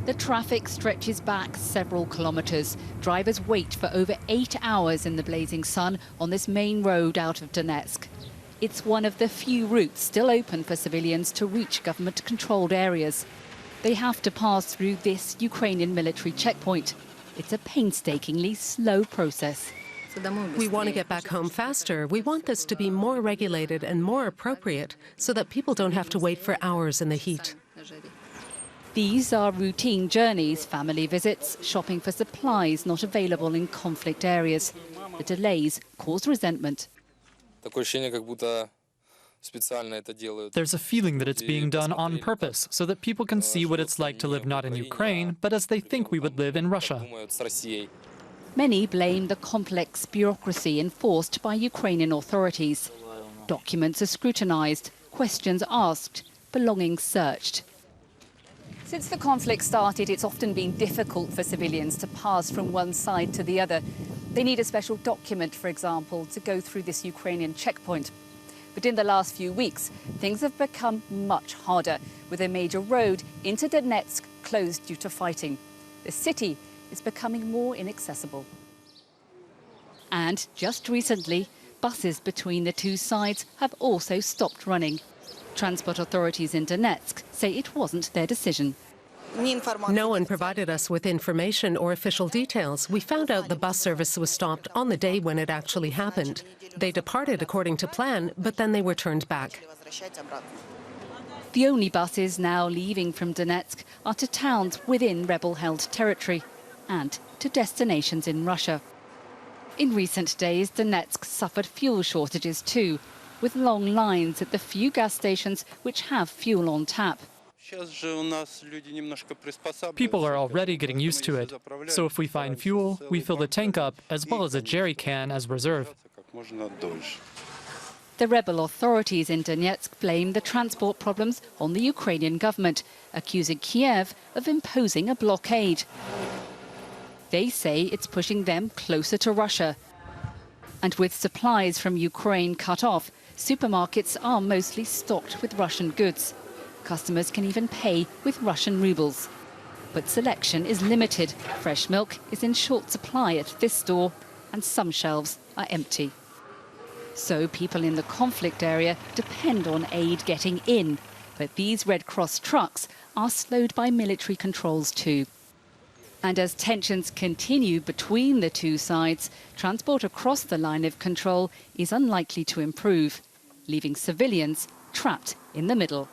The traffic stretches back several kilometres. Drivers wait for over 8 hours in the blazing sun on this main road out of Donetsk. It's one of the few routes still open for civilians to reach government-controlled areas. They have to pass through this Ukrainian military checkpoint. It's a painstakingly slow process. We want to get back home faster. We want this to be more regulated and more appropriate so that people don't have to wait for hours in the heat. These are routine journeys, family visits, shopping for supplies not available in conflict areas. The delays cause resentment. There's a feeling that it's being done on purpose, so that people can see what it's like to live not in Ukraine, but as they think we would live in Russia. Many blame the complex bureaucracy enforced by Ukrainian authorities. Documents are scrutinized, questions asked, belongings searched. Since the conflict started, it's often been difficult for civilians to pass from one side to the other. They need a special document, for example, to go through this Ukrainian checkpoint. But in the last few weeks, things have become much harder, with a major road into Donetsk closed due to fighting. The city is becoming more inaccessible. And just recently, buses between the two sides have also stopped running. Transport authorities in Donetsk say it wasn't their decision. No one provided us with information or official details. We found out the bus service was stopped on the day when it actually happened. They departed according to plan, but then they were turned back. The only buses now leaving from Donetsk are to towns within rebel-held territory and to destinations in Russia. In recent days, Donetsk suffered fuel shortages too, with long lines at the few gas stations which have fuel on tap. People are already getting used to it, so if we find fuel, we fill the tank up as well as a jerry can as reserve. The rebel authorities in Donetsk blame the transport problems on the Ukrainian government, accusing Kiev of imposing a blockade. They say it's pushing them closer to Russia. And with supplies from Ukraine cut off, supermarkets are mostly stocked with Russian goods. Customers can even pay with Russian rubles. But selection is limited. Fresh milk is in short supply at this store, and some shelves are empty. So people in the conflict area depend on aid getting in. But these Red Cross trucks are slowed by military controls too. And as tensions continue between the two sides, transport across the line of control is unlikely to improve, leaving civilians trapped in the middle.